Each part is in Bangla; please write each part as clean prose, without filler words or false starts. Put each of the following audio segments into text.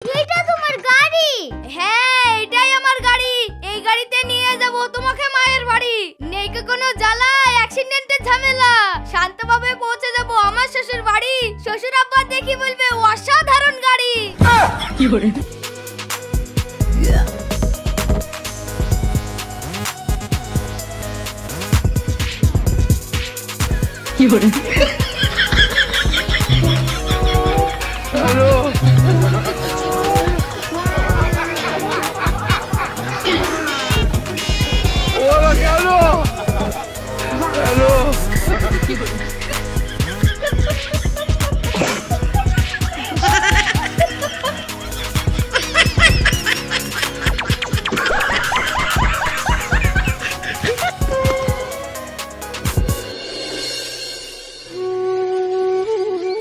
এটা তোমার গাড়ি? হ্যাঁ, এটাই আমার গাড়ি। এই গাড়িতে নিয়ে যাব তোমাকে মায়ের বাড়ি। নেই কি কোনো জ্বালা, অ্যাক্সিডেন্টের ঝামেলা। শান্তভাবে পৌঁছে যাব আমার শ্বশুর বাড়ি। শ্বশুর আব্বা দেখি বলবে অসাধারণ গাড়ি। কি করে কি করে হ্যালো ওরা কেন হ্যালো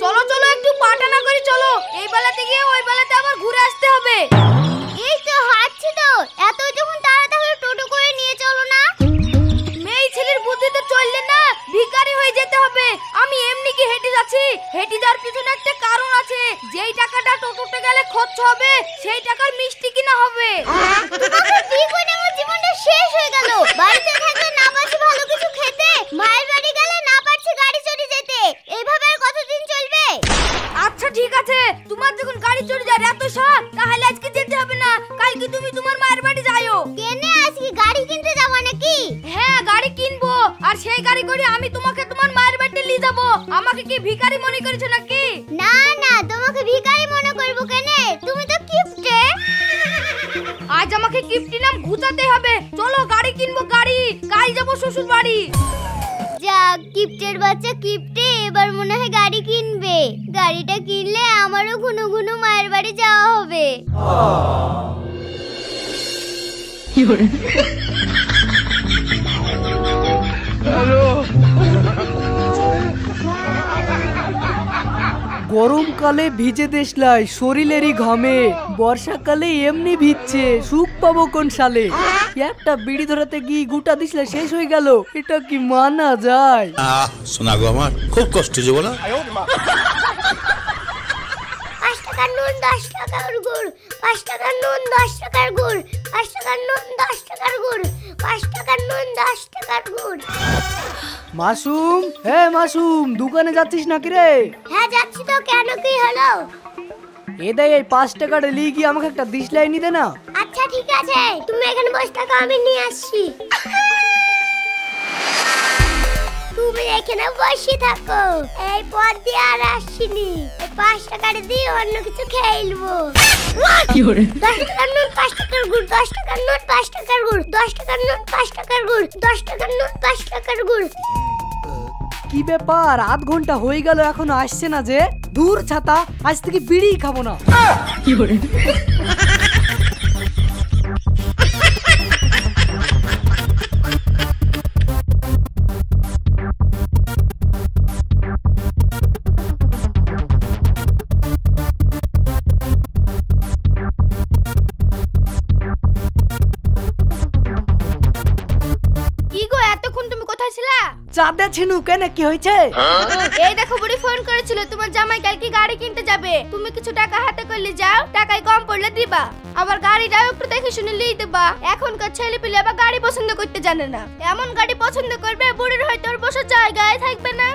চলো চলো, একটু পাটানা করে চলো। এই বেলাতে গিয়ে ওই বেলাতে আবার ঘুরে আসতে হবে। এই তো হাঁটছি তো, এত যখন তাড়াতাড়ি টোটো করে নিয়ে চলো না। মেয়ে ছেলের বুদ্ধিতে চললে না, ভিখারি হয়ে যেতে হবে। আমি এমনি কি হেঁটে যাচ্ছি? হেঁটে যাওয়ার পিছনে একটা কারণ আছে। যেই টাকাটা টোটোতে গেলে খরচ হবে, সেই টাকার মিষ্টি কিনা হবে। তোমাকে বিয়ে করে আমার জীবনটা শেষ হয়ে গেল। বাড়িতে থাকলে না পারছি ভালো কিছু খেতে, মায়ের বাড়ি গেলে না পারছি গাড়ি চড়ে যেতে। এইভাবে আর কতদিন চলবে? আচ্ছা ঠিক আছে, তোমার যখন গাড়ি চড়ে যায় এত শখ, তাহলে আজকে যেতে হবে না। কালকে তুমি তোমার মায়ের বাড়ি যাও। কেনে আজকে গাড়ি কিনতে যাবা নাকি? হ্যাঁ, গাড়ি কিনবো। আর সেই গাড়ি করে আমি তোমাকে তোমার মায়ের বাড়িতে নিয়ে যাবো। আমাকে কি ভিখারি মনে করেছো নাকি? না না, তোমাকে ভিখারি মনে করবো কেনে? তুমি তো কিপটে। আজ আমাকে কিপ্টি নাম ঘুচাতে হবে। চলো গাড়ি কিনবো, গাড়ি। কাল যাবো শ্বশুর বাড়ি। যা কিপটের বাচ্চা কিপটে, এবার মনে হয় গাড়ি কিনবে। গাড়িটা কিনলে আমারও ঘুনো ঘুনো মায়ের বাড়ি যাওয়া হবে। কি করে হ্যালো গরমকালে ভিজে দেশলাই শরীরেরই ঘামে, বর্ষাকালে এমনি ভিজছে, সুখ পাবো কোন সালে? একটা বিড়ি ধরাতে গিয়ে গুটা দিসলে শেষ হয়ে গেল, এটা কি মানা যায়? শোনা গো, আমার খুব কষ্ট যে বলো। 5 টাকার নুন 10 টাকার গুড়, 5 টাকার নুন 10 টাকার গুড়, 5 টাকার নুন 10 টাকার গুড়, 5 টাকার নুন 10 টাকার গুড়। মাসুম, হে মাসুম, দোকানে যাচ্ছিস নাকি রে? হ্যাঁ যাচ্ছি তো, কেন কি হলো? এ দেয় এই 5 টাকাটা লিয়ে গিয়ে আমাকে একটা দিসলাই নিতে না। আচ্ছা ঠিক আছে, তুমি এখানে বসে থাকো, আমি নিয়ে আসছি। তুমি এখানে বসে থাকো, এই পথ দিয়ে আর আসছিনি। এই 5 টাকাটা দিয়ে অন্য কিছু খেয়ে নেবো। কি করে 10 টাকার নুন 5 টাকার গুড়, 10 টাকার নুন 5 টাকার গুড়, 10 টাকার নুন 5 টাকার গুড়, 10 টাকার নুন 5 টাকার গুড়। কি ব্যাপার, আধ ঘন্টা হয়ে গেল এখনো আসছে না যে? দূর ছাতা, আজ থেকে বিড়ি খাবো না। কি করে কি গো, এতক্ষণ তুমি কোথায় ছিলা? চাঁদে ছিনু কেন, কি হয়েছে? এই দেখো, বুড়ি ফোন করেছিল, তোমার জামাই কালকে গাড়ি কিনতে যাবে। তুমি কিছু টাকা হাতে করলে যাও, টাকায় কম পড়লে দিবা। আবার গাড়িটাও একটু দেখে শুনে লিয়ে দেবা। এখনকার ছেলে পেলে আবার গাড়ি পছন্দ করতে জানে না। এমন গাড়ি পছন্দ করবে, বুড়ির হয়তো ওর বসার জায়গায় থাকবে না।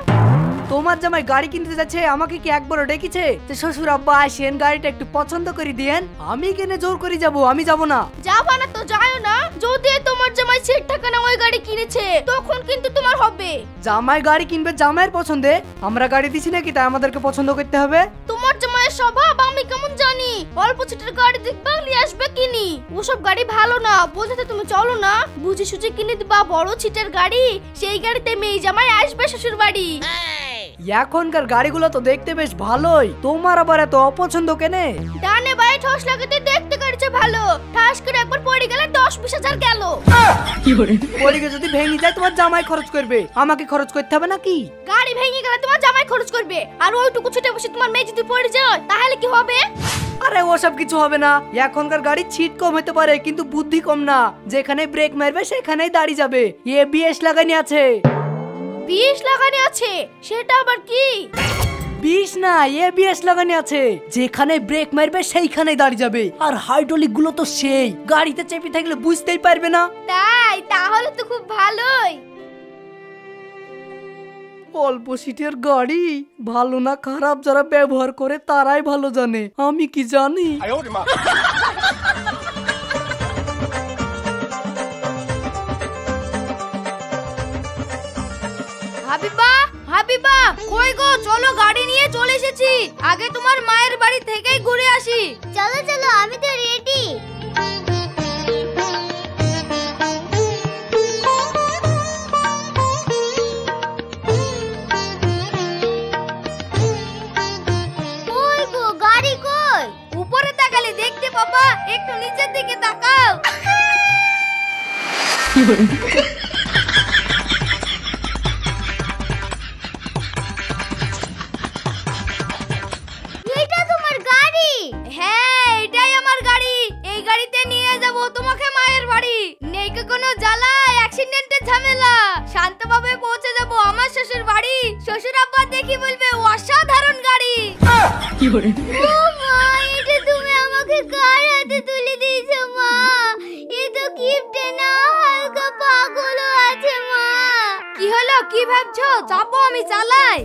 তোমার জামাই গাড়ি কিনতে যাচ্ছে, আমাকে কি একবারও ডেকেছে যে শ্বশুর আব্বা আসেন গাড়িটা একটু পছন্দ করে দিয়েন? আমি কেনে জোর করে যাব? আমি যাব না। যাবা না তো যাও না। যদি তোমার জামাই সিট টাকা না ওই গাড়ি কিনেছে, তখন কিন্তু তোমার হবে। জামাই গাড়ি কিনবে জামাইয়ের পছন্দে, আমরা গাড়ি দিছি নাকি তাই আমাদেরকে পছন্দ করতে হবে? তোমার জামাইয়ের স্বভাব আমি কেমন জানি। অল্প সিটের গাড়ি দেখবা নিয়ে আসবে কিনি। ওসব গাড়ি ভালো না, বোঝাতে তুমি চলো না। বুঝি সুঝি কিনে দিবা বড় সিটের গাড়ি, সেই গাড়িতে মেয়ে জামাই আসবে শ্বশুর বাড়ি। এখনকার গাড়িগুলো তো দেখতে বেশ ভালোই, তোমার আবার এত অপছন্দ কেনে? ডানে বাই ঠস লাগাতে দেখতে গাড়িটা ভালো, ঠাস করে একবার পড়ে গেলে 10-20 হাজার গেল। কি করে পরিকে যদি ভেঙে যায় তোমার জামাই খরচ করবে, আমাকে খরচ করতে হবে নাকি? গাড়ি ভেঙে গেলে তোমার জামাই খরচ করবে, আর ওইটুকু ছুটে বসে তোমার মেয়ে যদি পড়ে যায় তাহলে কি হবে? আরে ওসব কিছু হবে না, এখনকার গাড়ি ছিট কম হতে পারে কিন্তু বুদ্ধি কম না। যেখানে ব্রেক মারবে সেখানেই দাঁড়িয়ে যাবে। এবিএস লাগানি আছে। 20 লাগানি আছে, সেটা আবার কি? বিষ না এবিএস লাগানো আছে, যেখানে ব্রেক মারবে সেইখানেই দাঁড়িয়ে যাবে। আর হাইড্রোলিক গুলো তো সেই গাড়িতে চেপে থাকলে বুঝতেই পারবে না। তাই তাহলে তো খুব ভালোই। অল্প সিটের গাড়ি ভালো না খারাপ যারা ব্যবহার করে তারাই ভালো জানে, আমি কি জানি। হাবিবা, হাবিবা, কই গো? চলো গাড়ি নিয়ে চলে এসেছি। আগে তোমার মায়ের বাড়ি থেকেই ঘুরে আসি। চলো চলো, আমি তো রেডি। কই গো, গাড়ি কই? উপরে তাকালে দেখতে পাবা, একটু নিচের দিকে তাকাও। কি hore এটা তোমার গাড়ি? হ্যাঁ, এটাই আমার গাড়ি। এই গাড়িতে নিয়ে যাব তোমাকে মায়ের বাড়ি। নেই কি কোনো জ্বালা, অ্যাক্সিডেন্টের ঝামেলা। শান্তভাবে পৌঁছে যাব আমার শ্বশুর বাড়ি। শ্বশুর আব্বা দেখি বলবে অসাধারণ গাড়ি। কি hore ও মা, এটা তুমি আমাকে কার হাতে তুলে দিয়েছো মা? এ তো গিফট না, হালকা পাগল আছে মা। কি হলো, কি ভাবছো? চাপো, আমি চালাই।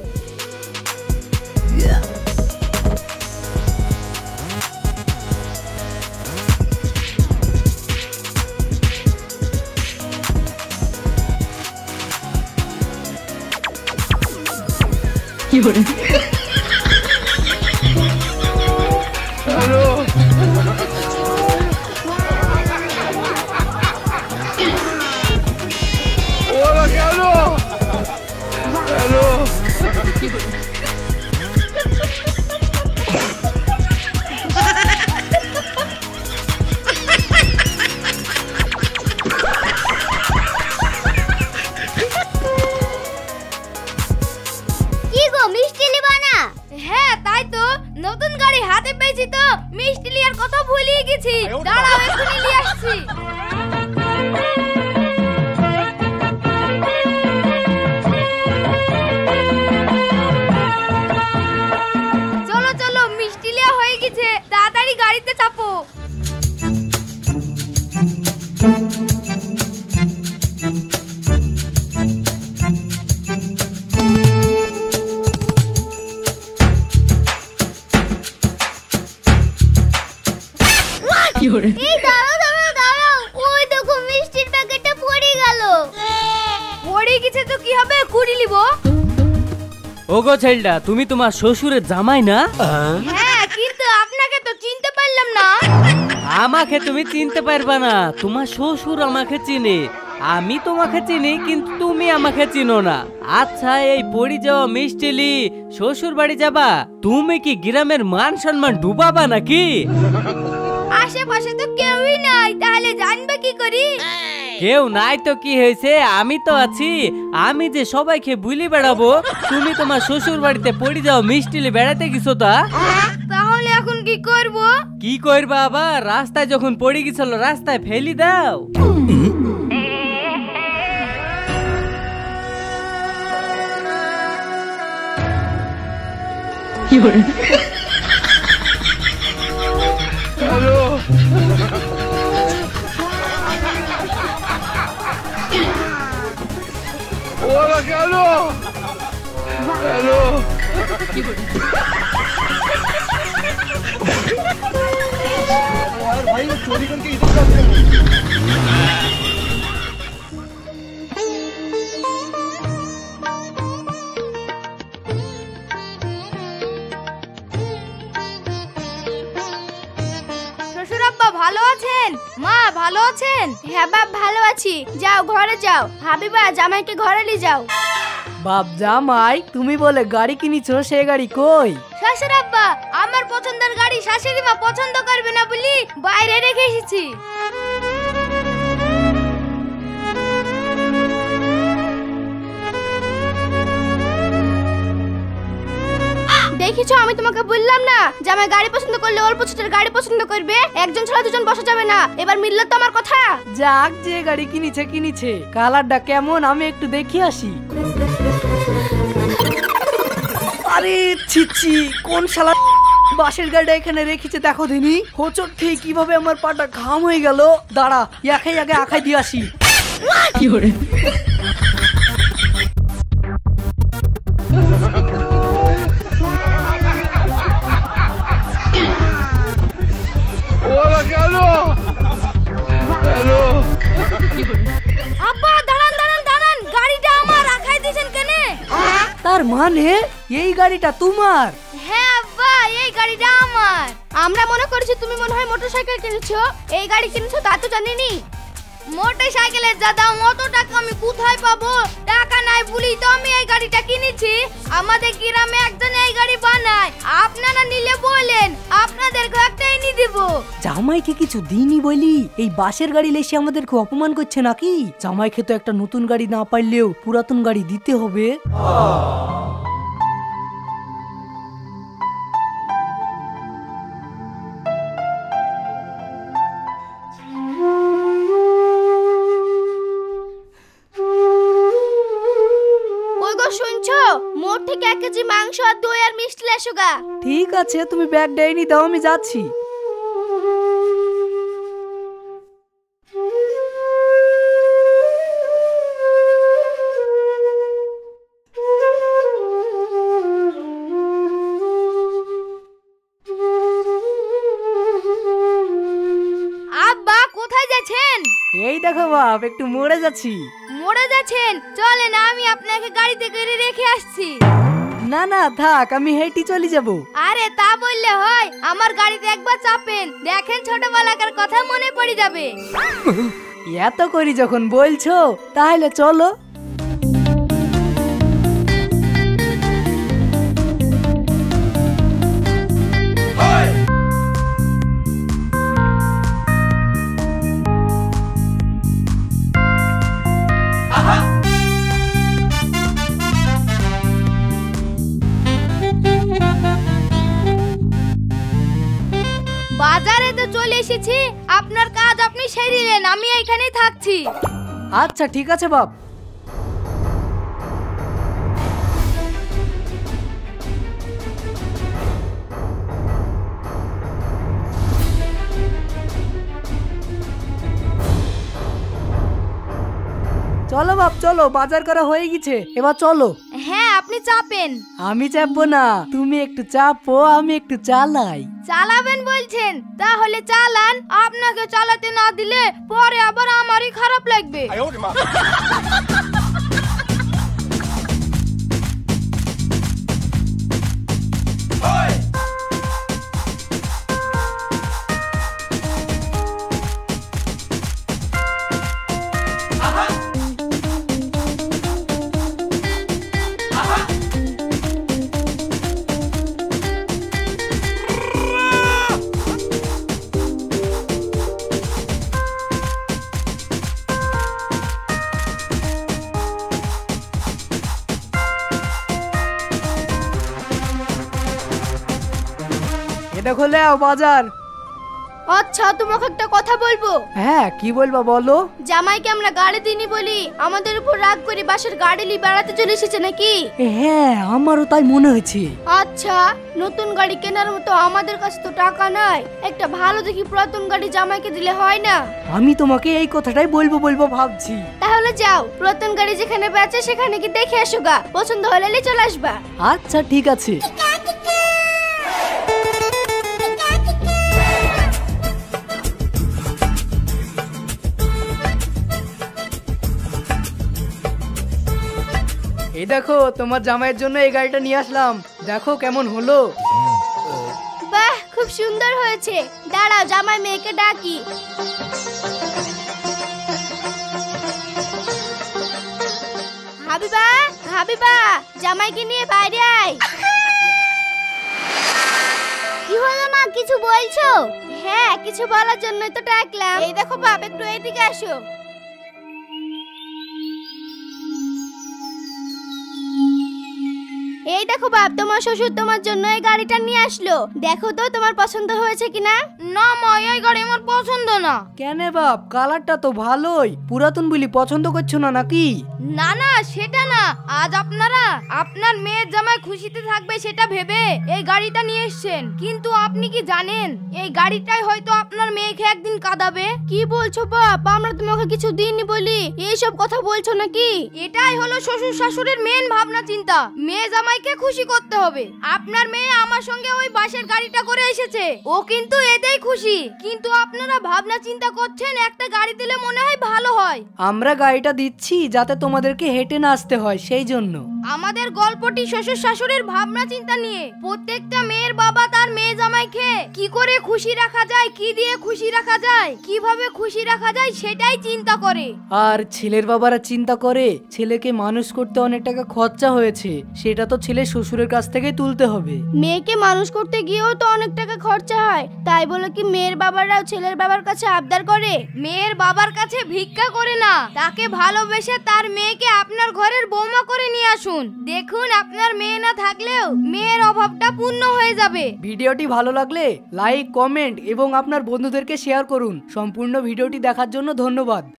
কি hore हेलो ওরা কেন? হ্যালো কি গো, মিষ্টি লিবা না? হ্যাঁ তাই তো, নতুন গাড়ি হাতে পেয়েছি তো মিষ্টি লিয়ার কথা ভুলিয়ে গেছি। দাঁড়াও, এক্ষুনি নিয়ে আসছি। চলো চলো, মিষ্টি লিয়া হয়ে গেছে, তাড়াতাড়ি গাড়িতে চাপো। কি hore এই দাঁড়াও দাঁড়াও দাঁড়াও, ওই দেখো মিষ্টির প্যাকেটটা পড়ে গেল। পড়ে গেছে তো কি হবে, কুড়ি লিব। ওগো ছেলটা, তুমি তোমার শ্বশুরের জামাই না? হ্যাঁ, কিন্তু আপনাকে তো চিনতে পারলাম না। আমাকে তুমি চিনতে পারবা না, তোমার শ্বশুর আমাকে চিনে। আমি তোমাকে চিনি কিন্তু তুমি আমাকে চিনো না। আচ্ছা, এই পড়ে যাওয়া মিষ্টিলি শ্বশুর বাড়ি যাবা? তুমি কি গ্রামের মান সম্মান ডুবাবা নাকি? আশেপাশে তো কেউই নাই, তাহলে জানবে কি করি? কেউ নাই তো কি হয়েছে, আমি তো আছি। আমি যে সবাইকে বুলি বেড়াবো, তুমি তোমার শ্বশুর বাড়িতে পড়ে যাও মিষ্টিলি বেড়াতে গেছো তা? তাহলে এখন কি করব? কি করবা আবার? রাস্তায় যখন পড়ে গেছিল রাস্তায় ফেলি দাও। কি hore হ্যালো ওরা কেন? হ্যালো भाई चोरी करके इधर जाते हैं। শ্বশুর আব্বা ভালো আছেন? মা ভালো আছেন? হ্যাঁ বাপ, ভালো আছি। যাও ঘরে যাও। হাবিবা, জামাইকে ঘরে নিয়ে যাও। বাপ জামাই, তুমি বলে গাড়ি কিনেছো, সে গাড়ি কই? শ্বশুর আব্বা, আমার পছন্দের গাড়ি শাশুড়ি মা পছন্দ করবে না বলি বাইরে রেখে এসেছি। দেখিছো, আমি তোমাকে বললাম না জামাই গাড়ি পছন্দ করলে অল্প ছোটের গাড়ি পছন্দ করবে। একজন ছাড়া দুজন বসা যাবে না। এবার মিললে তো আমার কথা। যাক, যে গাড়ি কিনেছে কিনেছে, কালারটা কেমন আমি একটু দেখি আসি। আরে ছিচ্ছি, কোন শালা বাসের গাড়িটা এখানে রেখেছে দেখো দিনি। হোঁচট খেয়ে কিভাবে আমার পাটা ঘাম হয়ে গেল। দাঁড়া, একাই আগে আখাই দিয়ে আসি। কি hore ওরা কেন? হ্যালো আব্বা দাঁড়ান দাঁড়ান দাঁড়ান, গাড়িটা আমার, রাখাই দিয়েছেন কেন? তার মানে এই গাড়িটা তোমার? হ্যাঁ আব্বা, এই গাড়িটা আমার। আমরা মনে করছি তুমি মনে হয় মোটরসাইকেল কিনেছো। এই গাড়ি কিনেছো তা তো জানিনি। মোটরসাইকেলের যা দাম, অত টাকা আমি কোথায় পাবো? টাকা নাই বলি তো আমি এই গাড়িটা কিনেছি। আমাদের গ্রামে একজন এই গাড়ি বানায়, আপনারা নিলে বলেন, আপনাদেরকে একটা এনে দিব। জামাইকে কিছু দিনই বলি, এই বাসের গাড়ি লেসে আমাদেরকে অপমান করছে নাকি? জামাইকে তো একটা নতুন গাড়ি না পারলেও পুরাতন গাড়ি দিতে হবে। ওই গো শুনছো, মোট থেকে 1 কেজি মাংস আর দই আর মিষ্টি লেসো গা। ঠিক আছে, তুমি ব্যাগ ডাইনি দাও, আমি যাচ্ছি। আব্বা কোথায় যাচ্ছেন? এই দেখো বাপ, একটু মরে যাচ্ছি। মরে যাচ্ছেন? চলেন আমি আপনাকে গাড়িতে করে রেখে আসছি। না না থাক, আমি হেঁটে চলে যাব। আরে তা বললে হয়? আমার গাড়িতে একবার চাপেন, দেখেন ছোটবেলাকার কথা মনে পড়ে যাবে। এত করি যখন বলছো তাহলে চলো। বাজারে তো চলে এসেছি, আপনার কাজ আপনি সেরিলেন, আমি এইখানেই থাকছি। আচ্ছা ঠিক আছে বাপ। চলো বাপ চলো, বাজার করা হয়ে গেছে, এবার চলো। হ্যাঁ আপনি চাপেন। আমি চাপবো না, তুমি একটু চাপো, আমি একটু চালাই। চালাবেন বলছেন? তাহলে চালান। আপনাকে চালাতে না দিলে পরে আবার আমারই খারাপ লাগবে। এটা খোলে বাজার। আচ্ছা তোমাকে একটা কথা বলবো। হ্যাঁ কি বলবা বলো। জামাইকে আমরা গাড়ি দিইনি বলি আমাদের উপর রাগ করে বাসের গাড়ি নিয়ে বেড়াতে চলে এসেছে নাকি? হ্যাঁ আমারও তাই মনে হয়েছে। আচ্ছা নতুন গাড়ি কেনার মতো আমাদের কাছে তো টাকা নাই, একটা ভালো দেখি পুরাতন গাড়ি জামাইকে দিলে হয় না? আমি তোমাকে এই কথাটাই বলবো ভাবছি। তাহলে যাও, পুরাতন গাড়ি যেখানে বেচে সেখানে কি দেখে আসো গা, পছন্দ হলে চলে আসবা। আচ্ছা ঠিক আছে। এই দেখো তোমার জামাইয়ের জন্য এই গাড়িটা নিয়ে আসলাম, দেখো কেমন হলো। বাহ খুব সুন্দর হয়েছে, দাঁড়াও জামাই মেয়েকে ডাকি। হাবিবা হাবিবা, জামাইকে নিয়ে বাইরে আয়। কি হলো মা, কিছু বলছো? হ্যাঁ কিছু বলার জন্যই তো ডাকলাম। এই দেখো বাপ, একটু এইদিকে আসো। এই দেখো বাপ, তোমার শ্বশুর তোমার জন্য এই গাড়িটা নিয়ে আসলো। দেখো তো তোমার পছন্দ হয়েছে কিনা। না মা, এই গাড়ি আমার পছন্দ না। কেন বাপ, কালারটা তো ভালোই, পুরাতন বলি পছন্দ করছো না নাকি? না না, সেটা না, আজ আপনারা আপনার মেয়ের জামাই খুশিতে থাকবে সেটা ভেবে এই গাড়িটা নিয়ে এসেছেন। কিন্তু আপনি কি জানেন এই গাড়িটাই হয়তো আপনার মেয়েকে একদিন কাঁদাবে? কি বলছো বাপ, আমরা তোমাকে কিছু দিইনি বলি এইসব কথা বলছো নাকি? এটাই হলো শ্বশুর শাশুড়ির মেন ভাবনা চিন্তা। মেয়ে জামাইকে খুশি করতে হবে। আপনার মেয়ে আমার সঙ্গে ওই বাসের গাড়িটা করে এসেছে, ও কিন্তু এতেই খুশি। কিন্তু আপনারা ভাবনা চিন্তা করছেন একটা গাড়ি দিলে মনে হয় ভালো হয়। আমরা গাড়িটা দিচ্ছি যাতে তোমাদেরকে হেঁটে না আসতে হয়, সেই জন্য। আমাদের গল্পটি শ্বশুর শাশুড়ির ভাবনা চিন্তা নিয়ে। প্রত্যেকটা মেয়ের বাবা তার মেয়ে জামাইকে কি করে খুশি রাখা যায়, কি দিয়ে খুশি রাখা যায়, কিভাবে খুশি রাখা যায় সেটাই চিন্তা করে। আর ছেলের বাবারা চিন্তা করে ছেলেকে মানুষ করতে অনেক টাকা খরচা হয়েছে, সেটা তো ছেলে শ্বশুরের কাছ থেকে তুলতে হবে। মেয়েকে মানুষ করতে গিয়েও তো অনেক টাকা খরচা হয়, তাই বলে কি মেয়ের বাবারাও ছেলের বাবার কাছে আবদার করে? মেয়ের বাবার কাছে ভিক্ষা করে না, তাকে ভালোবেসে তার মেয়েকে আপনার ঘরের বৌমা করে নিয়ে আসুন। দেখুন আপনার মেয়ে না থাকলেও মেয়ের অভাবটা পূর্ণ হয়ে যাবে। ভিডিওটি ভালো লাগলে লাইক, কমেন্ট এবং আপনার বন্ধুদেরকে শেয়ার করুন। সম্পূর্ণ ভিডিওটি দেখার জন্য ধন্যবাদ।